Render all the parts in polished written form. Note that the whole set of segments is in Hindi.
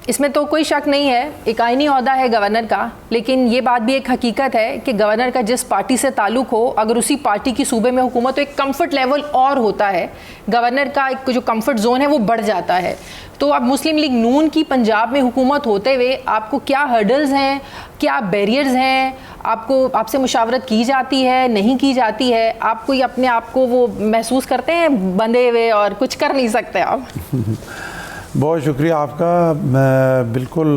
इसमें तो कोई शक नहीं है, एक आईनी ओहदा है गवर्नर का, लेकिन ये बात भी एक हकीकत है कि गवर्नर का जिस पार्टी से ताल्लुक़ हो, अगर उसी पार्टी की सूबे में हुकूमत तो एक कंफर्ट लेवल और होता है, गवर्नर का एक जो कंफर्ट जोन है वो बढ़ जाता है। तो अब मुस्लिम लीग नून की पंजाब में हुकूमत होते हुए आपको क्या हर्डल्स हैं, क्या बैरियर्स हैं, आपसे मुशावरत की जाती है, नहीं की जाती है, आप कोई अपने आप को वो महसूस करते हैं बंधे हुए और कुछ कर नहीं सकते आप? बहुत शुक्रिया आपका। मैं बिल्कुल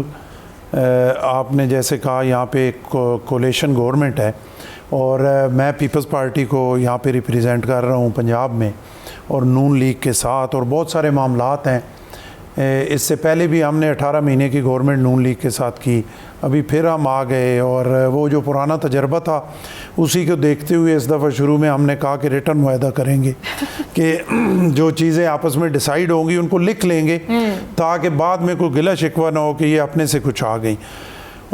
आपने जैसे कहा यहाँ पे एक कोलेशन गवर्नमेंट है और मैं पीपल्स पार्टी को यहाँ पे रिप्रेजेंट कर रहा हूँ पंजाब में और नून लीग के साथ, और बहुत सारे मामलात हैं। इससे पहले भी हमने 18 महीने की गवर्नमेंट नून लीग के साथ की, अभी फिर हम आ गए और वो जो पुराना तजर्बा था उसी को देखते हुए इस दफ़ा शुरू में हमने कहा कि रिटर्न मुआहदा करेंगे कि जो चीज़ें आपस में डिसाइड होंगी उनको लिख लेंगे ताकि बाद में कोई गिला शिकवा ना हो कि ये अपने से कुछ आ गई।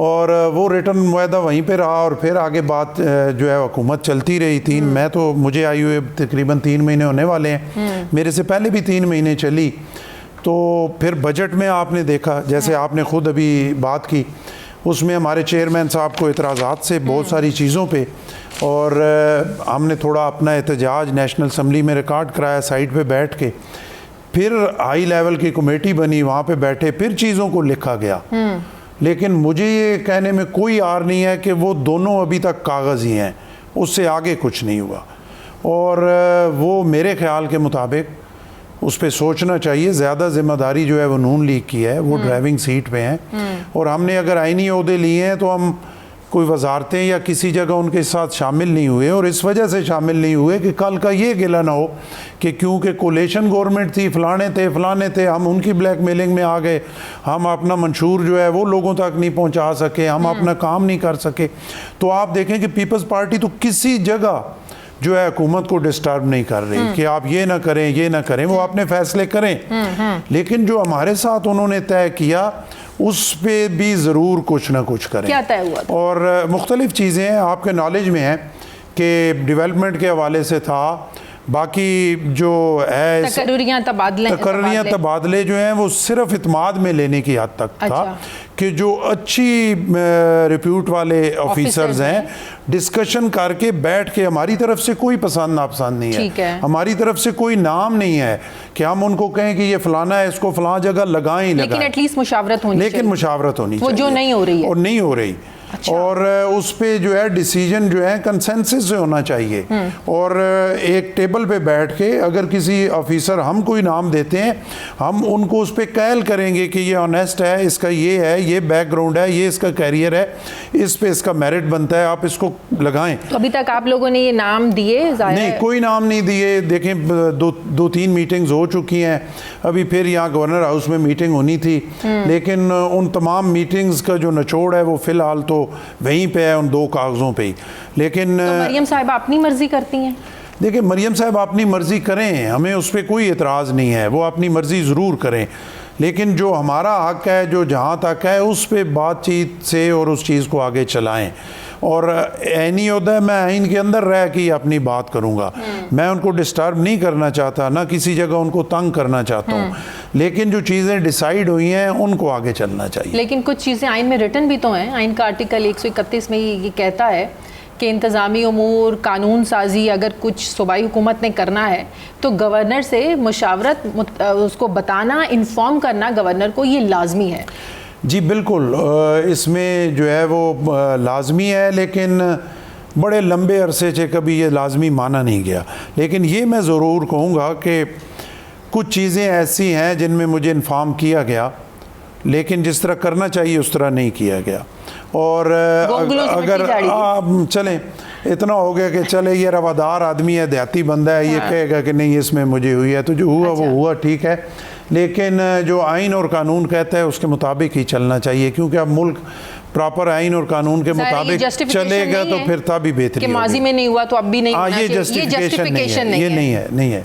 और वो रिटर्न मुआहदा वहीं पे रहा और फिर आगे बात जो है हुकूमत चलती रही। मैं तो मुझे आई हुए तकरीबन 3 महीने होने वाले हैं, मेरे से पहले भी 3 महीने चली। तो फिर बजट में आपने देखा, जैसे आपने ख़ुद अभी बात की, उसमें हमारे चेयरमैन साहब को इतराज़ात से बहुत सारी चीज़ों पे, और हमने थोड़ा अपना एहतजाज नेशनल असम्बली में रिकॉर्ड कराया साइड पे बैठ के। फिर हाई लेवल की कमेटी बनी, वहाँ पे बैठे, फिर चीज़ों को लिखा गया। लेकिन मुझे ये कहने में कोई आर नहीं है कि वो दोनों अभी तक कागज़ ही हैं, उससे आगे कुछ नहीं हुआ। और वो मेरे ख्याल के मुताबिक उस पर सोचना चाहिए। ज़्यादा जिम्मेदारी जो है वो नून लीग की है, वो ड्राइविंग सीट पे हैं, और हमने अगर आईनी ओहदे लिए हैं तो हम कोई वजारतें या किसी जगह उनके साथ शामिल नहीं हुए, और इस वजह से शामिल नहीं हुए कि कल का ये गिला ना हो कि क्योंकि कोलेशन गवर्नमेंट थी, फलाने थे, हम उनकी ब्लैकमेलिंग में आ गए, हम अपना मंशूर जो है वो लोगों तक नहीं पहुंचा सके, हम अपना काम नहीं कर सके। तो आप देखें कि पीपल्स पार्टी तो किसी जगह जो है हुकूमत को डिस्टर्ब नहीं कर रही कि आप ये ना करें, ये ना करें, वो अपने फैसले करें। लेकिन जो हमारे साथ उन्होंने तय किया उस पे भी ज़रूर कुछ ना कुछ करें। क्या तय हुआ था? और मुख्तलिफ चीज़ें आपके नॉलेज में हैं कि डेवलपमेंट के हवाले से था, बाकी जो है तकर्रियाँ तबादले जो हैं वो सिर्फ इत्माद में लेने की हद तक था कि जो अच्छी रिप्यूट वाले ऑफिसर्स हैं डिस्कशन करके बैठ के, हमारी तरफ से कोई पसंद नापसंद नहीं है, हमारी तरफ से कोई नाम नहीं है कि हम उनको कहें कि ये फलाना है, इसको फलां जगह लगाएं, लेकिन एटलीस्ट मुशावरत होनी चाहिए। लेकिन मुशावरत होनी चाहिए, वो जो नहीं हो रही है और नहीं हो रही। अच्छा। और उस पे जो है डिसीजन जो है कंसेंसस से होना चाहिए, और एक टेबल पे बैठ के अगर किसी ऑफिसर हम कोई नाम देते हैं, हम उनको उस पर कैल करेंगे कि ये ऑनेस्ट है, इसका ये है, ये बैकग्राउंड है, ये इसका कैरियर है, इस पे इसका मेरिट बनता है, आप इसको लगाएं। तो अभी तक आप लोगों ने ये नाम दिए? नहीं, कोई नाम नहीं दिए। देखें, दो तीन मीटिंग्स हो चुकी हैं, अभी फिर यहाँ गवर्नर हाउस में मीटिंग होनी थी, लेकिन उन तमाम मीटिंग्स का जो निचोड़ है वो फिलहाल तो वहीं पे है, उन 2 कागज़ों पे ही। लेकिन तो मरियम साहिबा अपनी मर्जी करती हैं? देखिए, मरियम साहब अपनी मर्जी करें, हमें उस पर कोई एतराज़ नहीं है, वो अपनी मर्जी ज़रूर करें, लेकिन जो हमारा हक है, जो जहाँ तक है, उस पर बातचीत से और उस चीज़ को आगे चलाएं। और ऐनी होता है, मैं आइन के अंदर रह के अपनी बात करूँगा, मैं उनको डिस्टर्ब नहीं करना चाहता, ना किसी जगह उनको तंग करना चाहता हूँ, लेकिन जो चीज़ें डिसाइड हुई हैं उनको आगे चलना चाहिए। लेकिन कुछ चीज़ें आइन में रिटन भी तो हैं। आइन का आर्टिकल 131 में ये कहता है कि इंतज़ामी उमूर, कानून साजी अगर कुछ सूबाई हुकूमत ने करना है तो गवर्नर से मुशावरत, उसको बताना, इन्फॉर्म करना गवर्नर को, ये लाजमी है। जी बिल्कुल, इसमें जो है वो लाजमी है, लेकिन बड़े लंबे अरसे से कभी ये लाजमी माना नहीं गया। लेकिन ये मैं ज़रूर कहूँगा कि कुछ चीज़ें ऐसी हैं जिनमें मुझे इन्फॉर्म किया गया, लेकिन जिस तरह करना चाहिए उस तरह नहीं किया गया। और अगर आप चलें, इतना हो गया कि चले ये रवादार आदमी है, देहाती बंदा है, ये कहेगा कि नहीं इसमें मुझे हुई है, तो जो हुआ वो हुआ, ठीक है, लेकिन जो आइन और कानून कहता है उसके मुताबिक ही चलना चाहिए, क्योंकि अब मुल्क प्रॉपर आइन और कानून के मुताबिक चलेगा तो फिर तभी बेहतरी। माजी में नहीं हुआ तो अब भी नहीं होना चाहिए, ये जस्टिफिकेशन नहीं है,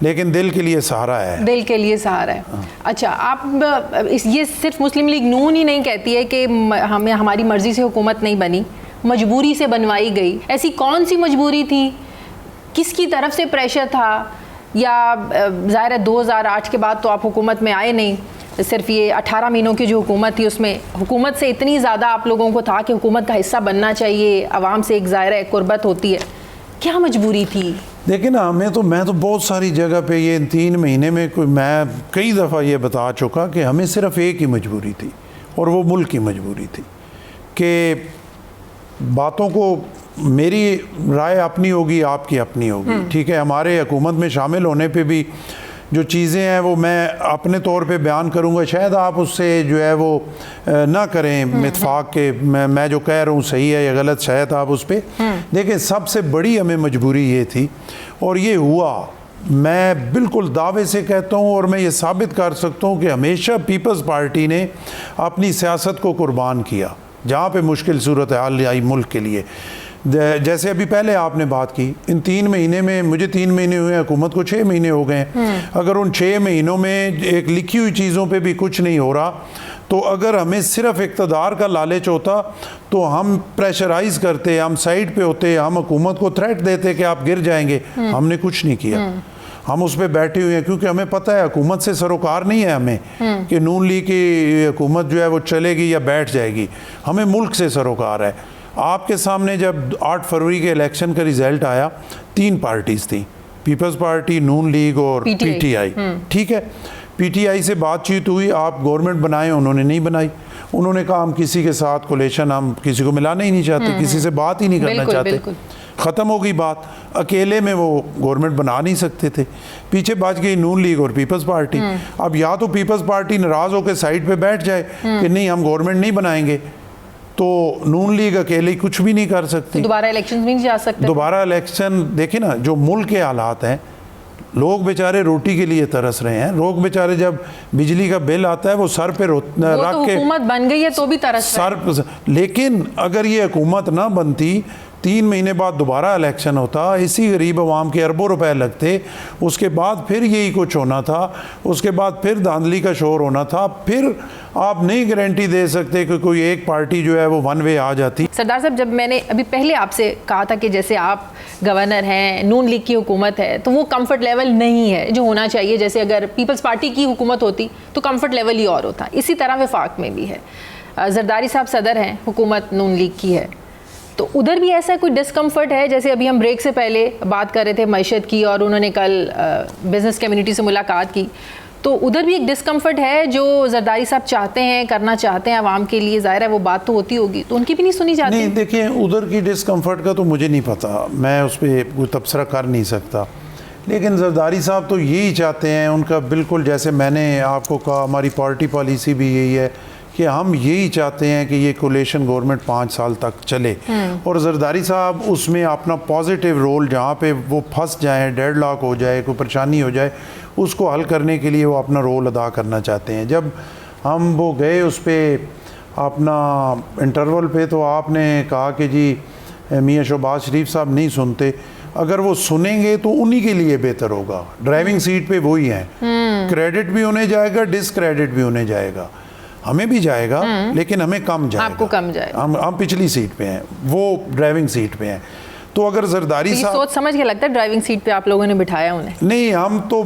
लेकिन दिल के लिए सहारा है, दिल के लिए सहारा है। अच्छा, आप ये सिर्फ मुस्लिम लीग नून ही नहीं कहती है कि हमें हमारी मर्जी से हुकूमत नहीं बनी, मजबूरी से बनवाई गई। ऐसी कौन सी मजबूरी थी, किसकी तरफ से प्रेशर था, या ज़ाहिर है 2008 के बाद तो आप हुकूमत में आए नहीं, सिर्फ ये 18 महीनों की जो हुकूमत थी उसमें हुकूमत से इतनी ज़्यादा आप लोगों को था कि हुकूमत का हिस्सा बनना चाहिए, आवाम से एक ज़ाहिर कुर्बत होती है, क्या मजबूरी थी? देखिए ना, मैं तो बहुत सारी जगह पे ये इन 3 महीने में मैं कई दफ़ा ये बता चुका कि हमें सिर्फ एक ही मजबूरी थी और वो मुल्क की मजबूरी थी कि बातों को, मेरी राय अपनी होगी, आपकी अपनी होगी, ठीक है। हमारे हुकूमत में शामिल होने पे भी जो चीज़ें हैं वो मैं अपने तौर पे बयान करूंगा, शायद आप उससे जो है वो ना करें इत्फाक के मैं जो कह रहा हूँ सही है या गलत, शायद आप उस पर देखिए। सबसे बड़ी हमें मजबूरी ये थी और ये हुआ, मैं बिल्कुल दावे से कहता हूँ और मैं ये साबित कर सकता हूँ कि हमेशा पीपल्स पार्टी ने अपनी सियासत को कुर्बान किया जहाँ पे मुश्किल सूरत हाल आई मुल्क के लिए। जैसे अभी पहले आपने बात की, इन 3 महीने में, मुझे 3 महीने हुए, हुकूमत को 6 महीने हो गए हैं। अगर उन 6 महीनों में एक लिखी हुई चीज़ों पे भी कुछ नहीं हो रहा, तो अगर हमें सिर्फ इक़्तिदार का लालच होता तो हम प्रेशराइज़ करते, हम साइड पे होते, हम हुकूमत को थ्रेट देते कि आप गिर जाएंगे। हमने कुछ नहीं किया, हम उस पर बैठे हुए हैं क्योंकि हमें पता है हुकूमत से सरोकार नहीं है हमें कि नून लीग की हुकूमत जो है वो चलेगी या बैठ जाएगी, हमें मुल्क से सरोकार है। आपके सामने जब 8 फरवरी के इलेक्शन का रिज़ल्ट आया, 3 पार्टीज़ थी, पीपल्स पार्टी, नून लीग और पीटीआई, ठीक है। पीटीआई से बातचीत हुई, आप गवर्नमेंट बनाए, उन्होंने नहीं बनाई। उन्होंने कहा हम किसी के साथ कोलेशन, हम किसी को मिलाना ही नहीं चाहते, किसी से बात ही नहीं करना चाहते, ख़त्म हो गई बात। अकेले में वो गवर्नमेंट बना नहीं सकते थे, पीछे बच गई नून लीग और पीपल्स पार्टी। अब या तो पीपल्स पार्टी नाराज़ होकर साइड पे बैठ जाए कि नहीं हम गवर्नमेंट नहीं बनाएंगे, तो नून लीग अकेले कुछ भी नहीं कर सकती, दोबारा इलेक्शन भी नहीं जा सकते। दोबारा इलेक्शन, देखिए ना जो मुल्क के हालात हैं, लोग बेचारे रोटी के लिए तरस रहे हैं, लोग बेचारे जब बिजली का बिल आता है वो सर पे रख के, हुकूमत बन गई है तो भी तरस सर। लेकिन अगर ये हुकूमत ना बनती, 3 महीने बाद दोबारा इलेक्शन होता, इसी गरीब आवाम के अरबों रुपए लगते, उसके बाद फिर यही कुछ होना था, उसके बाद फिर धांधली का शोर होना था, फिर आप नहीं गारंटी दे सकते कि कोई एक पार्टी जो है वो वन वे आ जाती। सरदार साहब, जब मैंने अभी पहले आपसे कहा था कि जैसे आप गवर्नर हैं, नून लीग की हुकूमत है, तो वो कंफर्ट लेवल नहीं है जो होना चाहिए। जैसे अगर पीपल्स पार्टी की हुकूमत होती तो कंफर्ट लेवल ही और होता, इसी तरह वफाक में भी है। जरदारी साहब सदर हैं, हुकूमत नून लीग की है, तो उधर भी ऐसा कोई डिस्कम्फर्ट है? जैसे अभी हम ब्रेक से पहले बात कर रहे थे मैशत की, और उन्होंने कल बिज़नेस कम्युनिटी से मुलाकात की, तो उधर भी एक डिस्कम्फर्ट है जो जरदारी साहब चाहते हैं, करना चाहते हैं आवाम के लिए, ज़ाहिर है वो बात तो होती होगी, तो उनकी भी नहीं सुनी जाती? नहीं, देखिए उधर की डिस्कम्फर्ट का तो मुझे नहीं पता, मैं उस पर कोई तबसरा कर नहीं सकता, लेकिन जरदारी साहब तो यही चाहते हैं, उनका बिल्कुल, जैसे मैंने आपको कहा, हमारी पार्टी पॉलिसी भी यही है कि हम यही चाहते हैं कि ये कोलेशन गवर्नमेंट 5 साल तक चले, और जरदारी साहब उसमें अपना पॉजिटिव रोल, जहाँ पे वो फंस जाएं, डेडलॉक हो जाए, कोई परेशानी हो जाए, उसको हल करने के लिए वो अपना रोल अदा करना चाहते हैं। जब हम वो गए उस पर अपना इंटरवल पे, तो आपने कहा कि जी मियाँ शहबाज शरीफ साहब नहीं सुनते, अगर वो सुनेंगे तो उन्हीं के लिए बेहतर होगा, ड्राइविंग सीट पे वही हैं, क्रेडिट भी उन्हें जाएगा, डिसक्रेडिट भी उन्हें जाएगा, हमें भी जाएगा, लेकिन हमें कम जाएगा, आपको कम जाएगा। हम पिछली सीट पे हैं, वो ड्राइविंग सीट पे हैं। तो अगर जरदारी साहब, सोच समझ के लगता है ड्राइविंग सीट पे आप लोगों ने बिठाया उन्हें? नहीं, हम तो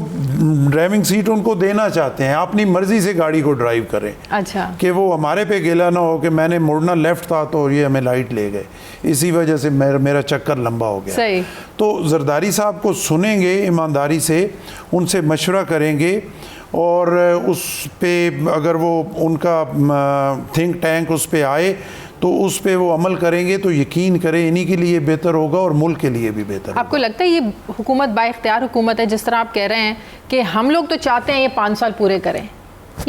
ड्राइविंग सीट उनको देना चाहते हैं, अपनी मर्जी से गाड़ी को ड्राइव करें। अच्छा, कि वो हमारे पे गिला ना हो कि मैंने मुड़ना लेफ्ट था तो ये हमें लाइट ले गए, इसी वजह से मेरा चक्कर लंबा हो गया। सही। तो जरदारी साहब को सुनेंगे ईमानदारी से, उनसे मशवरा करेंगे, और उस पे अगर वो उनका थिंक टैंक उस पे आए तो उस पे वो अमल करेंगे, तो यकीन करें इन्हीं के लिए बेहतर होगा और मुल्क के लिए भी बेहतर होगा। आपको लगता है ये हुकूमत बाइख्तियार हुकूमत है? जिस तरह आप कह रहे हैं कि हम लोग तो चाहते हैं ये 5 साल पूरे करें,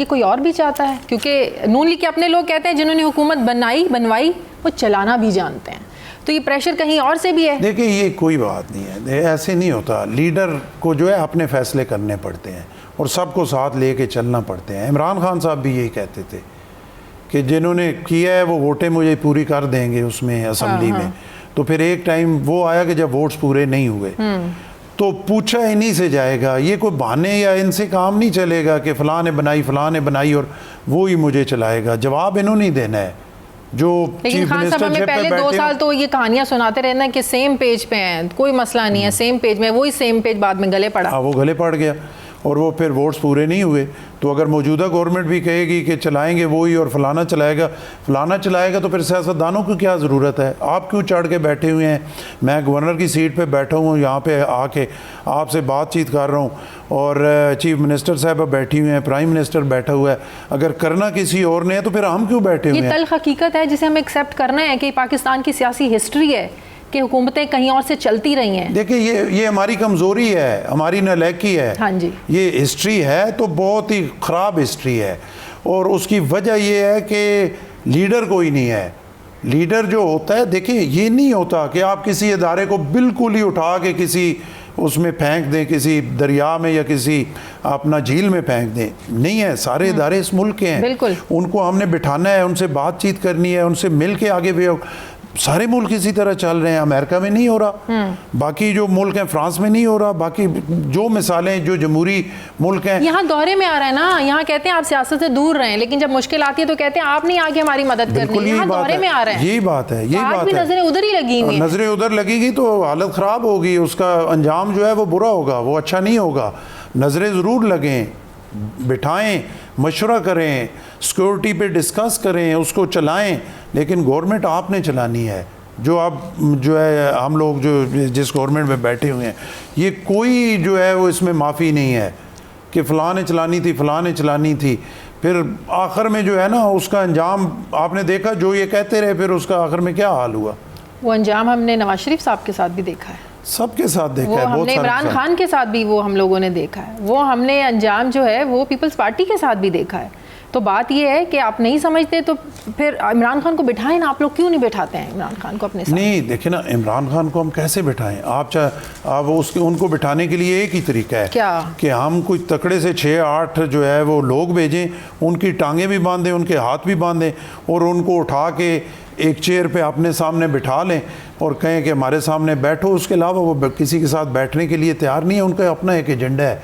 ये कोई और भी चाहता है? क्योंकि नून लीग के अपने लोग कहते हैं जिन्होंने हुकूमत बनवाई वो चलाना भी जानते हैं, तो ये प्रेशर कहीं और से भी है? देखिए, ये कोई बात नहीं है, ऐसे नहीं होता। लीडर को जो है अपने फैसले करने पड़ते हैं और सबको साथ लेके चलना पड़ते हैं। इमरान खान साहब भी यही कहते थे कि जिन्होंने किया है वो वोटें मुझे पूरी कर देंगे उसमें असम्बली में। तो फिर एक टाइम वो आया कि जब वोट्स पूरे नहीं हुए, तो पूछा इन्हीं से जाएगा, ये कोई बहाने या इनसे काम नहीं चलेगा कि फ़लाँ ने बनाई और वो ही मुझे चलाएगा। जवाब इन्होंने ही देना है। जो लेकिन खान साहब हमें पहले 2 साल तो ये कहानियां सुनाते रहना कि सेम पेज पे हैं, कोई मसला नहीं है, सेम पेज में, वही सेम पेज बाद में गले पड़ा। हाँ, वो गले पड़ गया। और वो फिर वोट्स पूरे नहीं हुए, तो अगर मौजूदा गवर्नमेंट भी कहेगी कि चलाएंगे वो ही और फलाना चलाएगा तो फिर सियासतदानों की क्या ज़रूरत है? आप क्यों चढ़ के बैठे हुए हैं? मैं गवर्नर की सीट पे बैठा हूँ, यहाँ पे आके आपसे बातचीत कर रहा हूँ और चीफ मिनिस्टर साहब बैठी हुई हैं, प्राइम मिनिस्टर बैठा हुआ है। अगर करना किसी और ने है तो फिर हम क्यों बैठे हुए हैं? ये तल्ख हकीकत है जिसे हमें एक्सेप्ट करना है कि पाकिस्तान की सियासी हिस्ट्री है कि हुकूमतें कहीं और से चलती रही हैं। देखिए ये हमारी कमज़ोरी है, हमारी नालायकी है। हाँ जी, ये हिस्ट्री है तो बहुत ही ख़राब हिस्ट्री है और उसकी वजह ये है कि लीडर कोई नहीं है। लीडर जो होता है, देखिए ये नहीं होता कि आप किसी इदारे को बिल्कुल ही उठा के किसी उसमें फेंक दें, किसी दरिया में या किसी अपना झील में फेंक दें। नहीं है, सारे इदारे इस मुल्क के हैं, बिल्कुल। उनको हमने बिठाना है, उनसे बातचीत करनी है, उनसे मिल के आगे भी। सारे मुल्क इसी तरह चल रहे हैं। अमेरिका में नहीं हो रहा, बाकी जो मुल्क हैं, फ्रांस में नहीं हो रहा, बाकी जो मिसालें जो जमहूरी मुल्क हैं। यहाँ दौरे में आ रहा है ना, यहाँ कहते हैं आप सियासत से दूर रहें, लेकिन जब मुश्किल आती है तो कहते हैं आप नहीं आगे हमारी मदद करनी। यहाँ दौरे में आ रहे हैं, यही बात है, यही बात है। नजरें उधर ही लगी हुई हैं। नजरें उधर लगेगी तो हालत ख़राब होगी, उसका अंजाम जो है वो बुरा होगा, वो अच्छा नहीं होगा। नजरें ज़रूर लगें, बिठाएं, मशवरा करें, सिक्योरिटी पे डिस्कस करें, उसको चलाएं, लेकिन गवर्नमेंट आपने चलानी है। जो है हम लोग जो जिस गवर्नमेंट में बैठे हुए हैं, ये कोई जो है वो इसमें माफ़ी नहीं है कि फ़लाँ ने चलानी थी। फिर आखिर में जो है ना उसका अंजाम आपने देखा, जो ये कहते रहे, फिर उसका आखिर में क्या हाल हुआ। वो अंजाम हमने नवाज शरीफ साहब के साथ भी देखा है, सबके साथ देखा है, बहुत हमने इमरान खान के साथ भी वो हम लोगों ने देखा है, वो हमने अंजाम जो है वो पीपल्स पार्टी के साथ भी देखा है। तो बात ये है कि आप नहीं समझते तो फिर इमरान खान को बिठाएं ना। आप लोग क्यों नहीं बिठाते हैं इमरान खान को अपने साथ? नहीं, देखिए ना, इमरान खान को हम कैसे बिठाएं? आप उनको बिठाने के लिए एक ही तरीका है, क्या कि हम कुछ तकड़े से 6-8 जो है वो लोग भेजें, उनकी टांगें भी बांधें, उनके हाथ भी बांधें और उनको उठा के एक चेयर पे अपने सामने बिठा लें और कहें कि हमारे सामने बैठो। उसके अलावा वो किसी के साथ बैठने के लिए तैयार नहीं है, उनका अपना एक एजेंडा है।